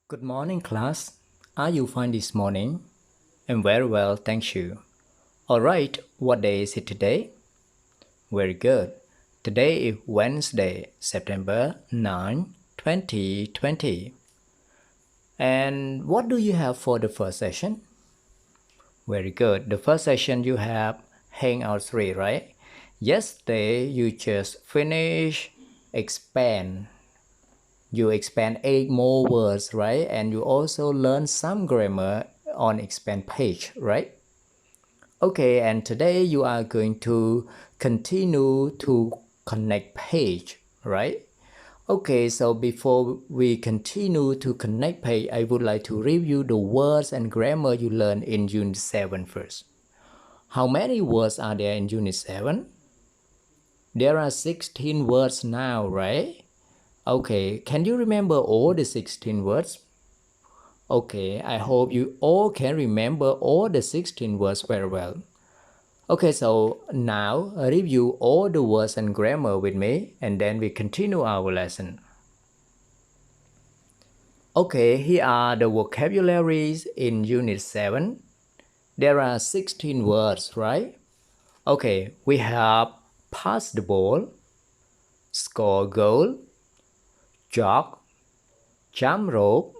Good morning, class. Are you fine this morning? I'm very well, thank you. Alright, what day is it today? Very good. Today is Wednesday, September 9, 2020. And what do you have for the first session? Very good. The first session you have Hangout 3, right? Yesterday you just finished expand. You expand 8 more words, right? And you also learn some grammar on expand page, right? Okay, and today you are going to continue to connect page, right? Okay, so before we continue to connect page, I would like to review the words and grammar you learned in Unit 7 first. How many words are there in Unit 7? There are 16 words now, right? Okay, can you remember all the 16 words? Okay, I hope you all can remember all the 16 words very well. Okay, so now review all the words and grammar with me and then we continue our lesson. Okay, here are the vocabularies in Unit 7. There are 16 words, right? Okay, we have pass the ball, score goal, jog, jump rope,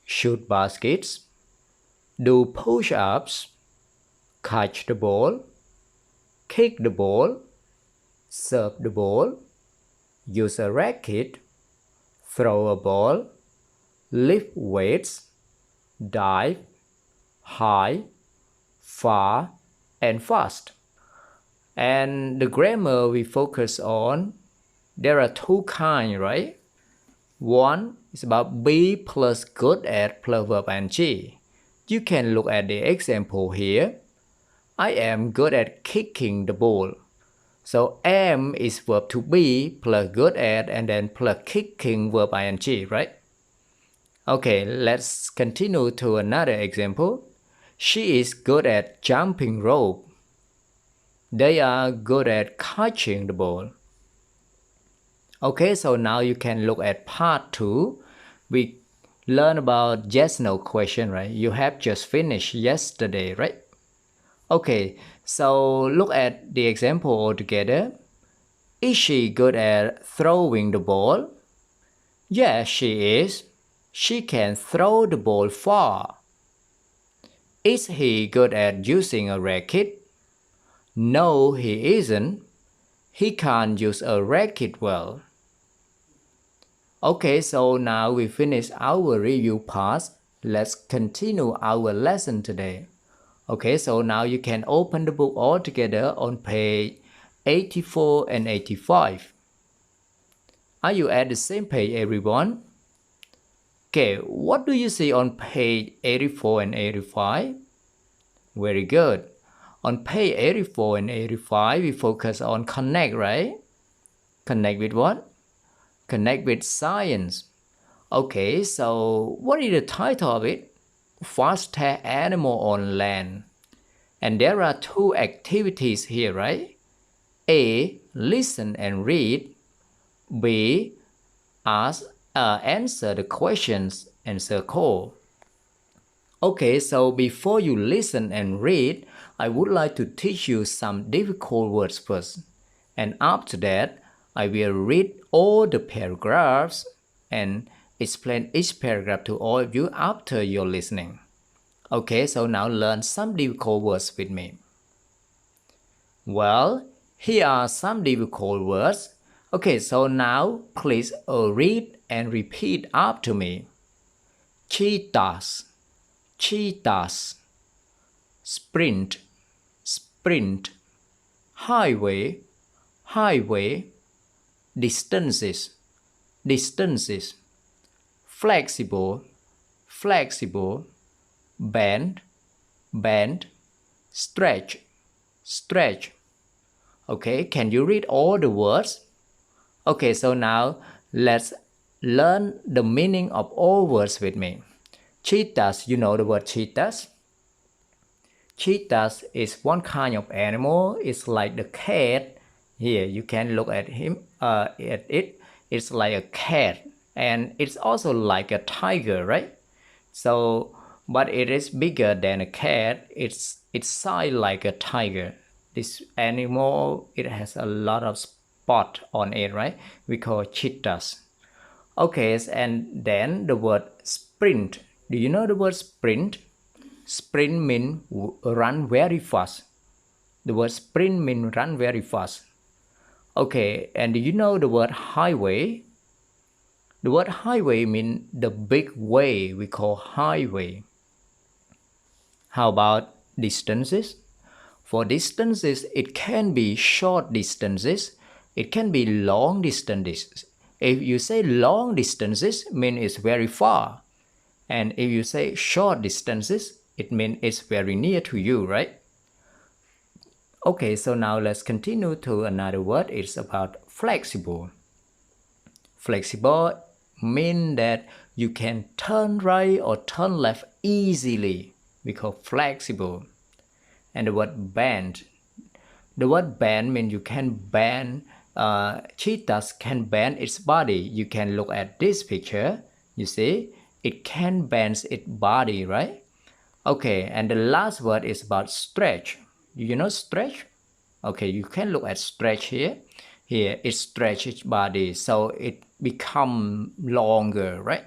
shoot baskets, do push-ups, catch the ball, kick the ball, serve the ball, use a racket, throw a ball, lift weights, dive, high, far, and fast. And the grammar we focus on, there are two kinds, right? One is about be plus good at plus verb ing. You can look at the example here. I am good at kicking the ball. So am is verb to be plus good at and then plus kicking verb ing, right? Okay, let's continue to another example. She is good at jumping rope. They are good at catching the ball. Okay, so now you can look at part 2. We learn about yes/no question, right? You have just finished yesterday, right? Okay, so look at the example all together. Is she good at throwing the ball? Yes, she is. She can throw the ball far. Is he good at using a racket? No, he isn't. He can't use a racket well. Okay, so now we finish our review part. Let's continue our lesson today. Okay, so now you can open the book all together on page 84 and 85. Are you at the same page, everyone? Okay, what do you see on page 84 and 85? Very good. On page 84 and 85, we focus on connect, right? Connect with what? Connect with science. Okay, so what is the title of it? Fastest animal on land. And there are two activities here, right? A. Listen and read. B. Answer the questions and circle. Okay, so before you listen and read, I would like to teach you some difficult words first. And after that, I will read all the paragraphs and explain each paragraph to all of you after your listening. Okay, so now learn some difficult words with me. Well, here are some difficult words. Okay, so now please read and repeat after me. Cheetahs, cheetahs. Sprint, sprint. Highway, highway. Distances, distances. Flexible, flexible. Bend, bend. Stretch, stretch. Okay, can you read all the words? Okay, so now let's learn the meaning of all words with me. Cheetahs, you know the word cheetahs? Cheetahs is one kind of animal. It's like the cat. Here you can look at him at it. It's like a cat and it's also like a tiger, right? So, but it is bigger than a cat. It's size like a tiger. This animal, it has a lot of spot on it, right? We call cheetahs. Okay, and then the word sprint. Do you know the word sprint? Sprint means run very fast. The word sprint means run very fast. Okay, and do you know the word highway? The word highway means the big way we call highway. How about distances? For distances, it can be short distances. It can be long distances. If you say long distances, means it's very far. And if you say short distances, it means it's very near to you, right? Okay, so now let's continue to another word. It's about flexible. Flexible means that you can turn right or turn left easily. We call flexible. And the word bend. The word bend means you can bend. Cheetahs can bend its body. You can look at this picture. You see, it can bend its body, right? Okay, and the last word is about stretch. You know stretch? Okay, you can look at stretch here. Here, it stretches its body, so it become longer, right?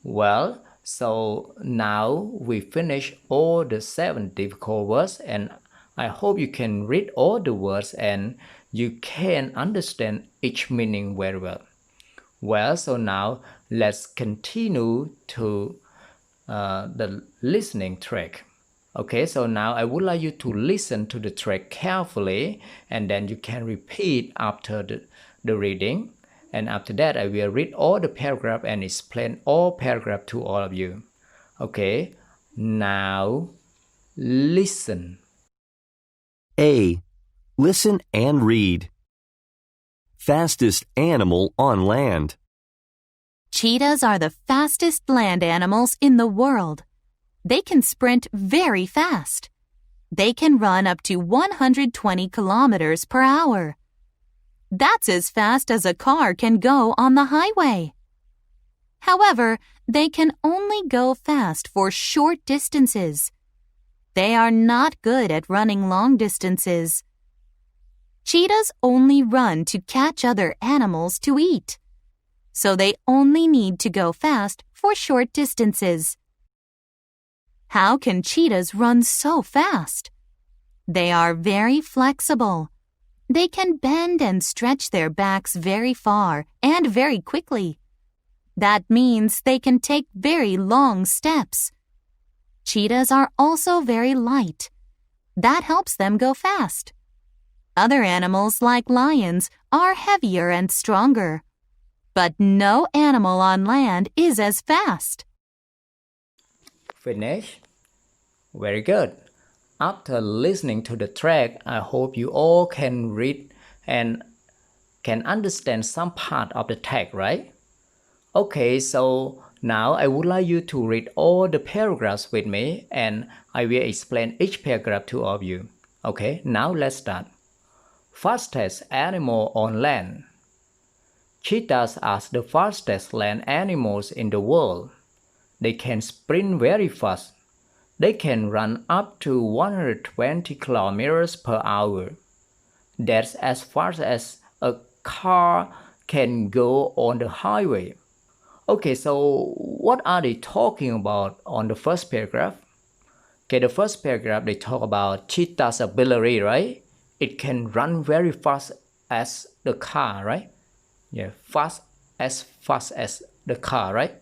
Well, so now we finish all the 7 difficult words, and I hope you can read all the words and you can understand each meaning very well. Well, so now let's continue to the listening track. Okay, so now I would like you to listen to the track carefully, and then you can repeat after the reading. And after that, I will read all the paragraph and explain all paragraph to all of you. Okay, now listen. A. Listen and read. Fastest animal on land. Cheetahs are the fastest land animals in the world. They can sprint very fast. They can run up to 120 kilometers per hour. That's as fast as a car can go on the highway. However, they can only go fast for short distances. They are not good at running long distances. Cheetahs only run to catch other animals to eat. So they only need to go fast for short distances. How can cheetahs run so fast? They are very flexible. They can bend and stretch their backs very far and very quickly. That means they can take very long steps. Cheetahs are also very light. That helps them go fast. Other animals like lions are heavier and stronger. But no animal on land is as fast. Finish? Very good. After listening to the track, I hope you all can read and can understand some part of the text, right? Okay, so now I would like you to read all the paragraphs with me, and I will explain each paragraph to all of you. Okay, now let's start. Fastest animal on land. Cheetahs are the fastest land animals in the world. They can sprint very fast. They can run up to 120 kilometers per hour. That's as fast as a car can go on the highway. Okay, so what are they talking about on the first paragraph? Okay, the first paragraph, they talk about cheetah's ability, right? It can run very fast as the car, right? Yeah, fast as the car, right?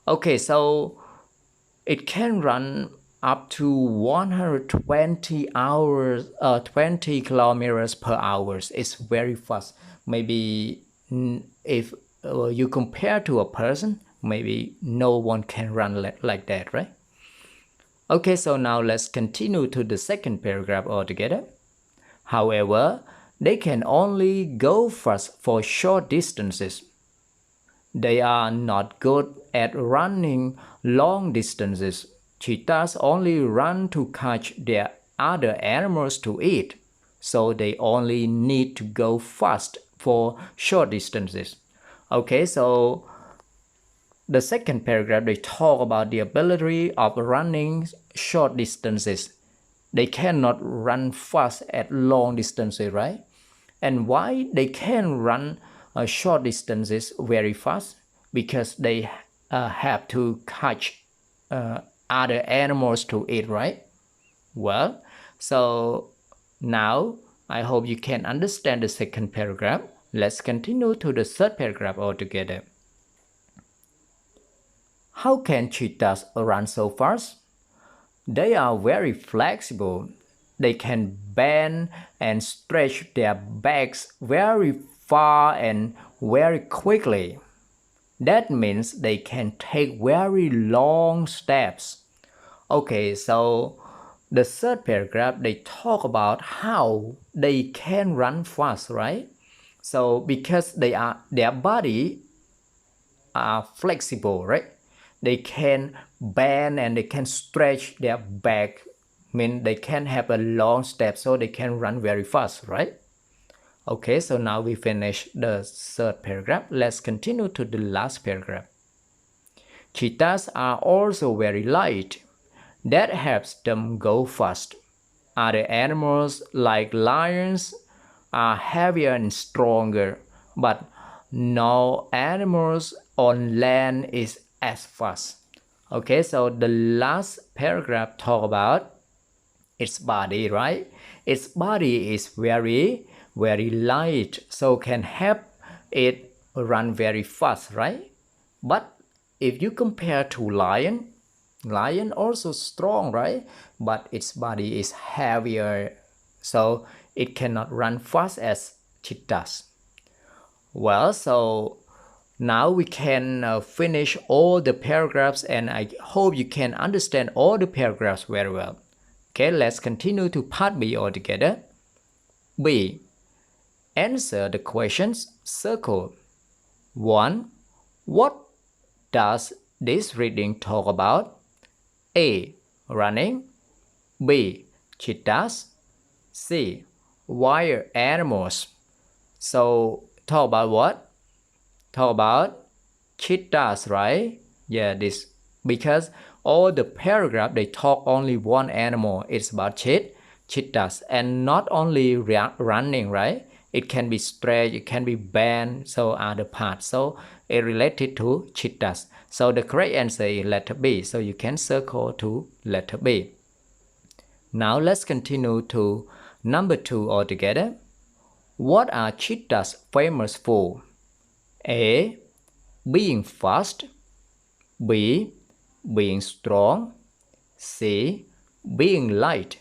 Okay, so it can run up to 120 20 kilometers per hour. It's very fast. Maybe if you compare to a person, maybe no one can run like that, right? Okay, so now let's continue to the second paragraph altogether. However, they can only go fast for short distances. They are not good at running long distances. Cheetahs only run to catch their other animals to eat, so they only need to go fast for short distances. Okay, so the second paragraph, they talk about the ability of running short distances. They cannot run fast at long distances, right? And why they can run short distances very fast? Because they have to catch other animals to eat, right? Well, so now I hope you can understand the second paragraph. Let's continue to the third paragraph altogether. How can cheetahs run so fast? They are very flexible. They can bend and stretch their backs very far and very quickly. That means they can take very long steps. Okay, so the third paragraph, they talk about how they can run fast, right? So because their body are flexible, right? They can bend and they can stretch their back, mean they can have a long step, so they can run very fast, right? Okay, so now we finish the third paragraph. Let's continue to the last paragraph. Cheetahs are also very light. That helps them go fast. Other animals like lions are heavier and stronger, but no animals on land is as fast. Okay, so the last paragraph talk about its body, right? Its body is very light, so can help it run very fast, right? But if you compare to lion also strong, right? But its body is heavier, so it cannot run fast as cheetahs. Well, so now we can finish all the paragraphs, and I hope you can understand all the paragraphs very well. Okay, let's continue to part B altogether. B. Answer the questions circled. 1. What does this reading talk about? A. Running. B. Cheetahs. C. Wild animals. So talk about what? Talk about cheetahs, right? Yeah, this because all the paragraph they talk only one animal. It's about cheetahs, and not only running, right? It can be stretched, it can be bent, so other parts. So it related to cheetahs. So the correct answer is letter B. So you can circle to letter B. Now let's continue to number 2 altogether. What are cheetahs famous for? A. Being fast. B. Being strong. C. Being light.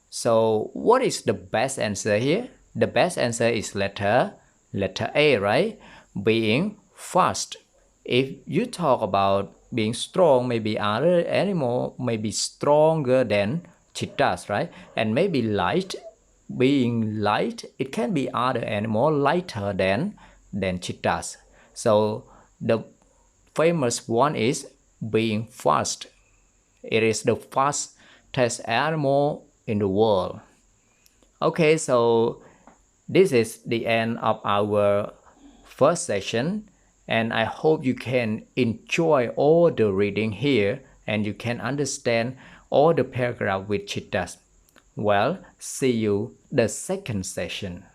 So what is the best answer here? The best answer is letter A, right? Being fast. If you talk about being strong, maybe other animal may be stronger than cheetahs, right? And maybe light. Being light, it can be other animal lighter than cheetahs. So the famous one is being fast. It is the fastest animal in the world. Okay, so this is the end of our first session, and I hope you can enjoy all the reading here and you can understand all the paragraph with cheetahs. Well, see you the second session.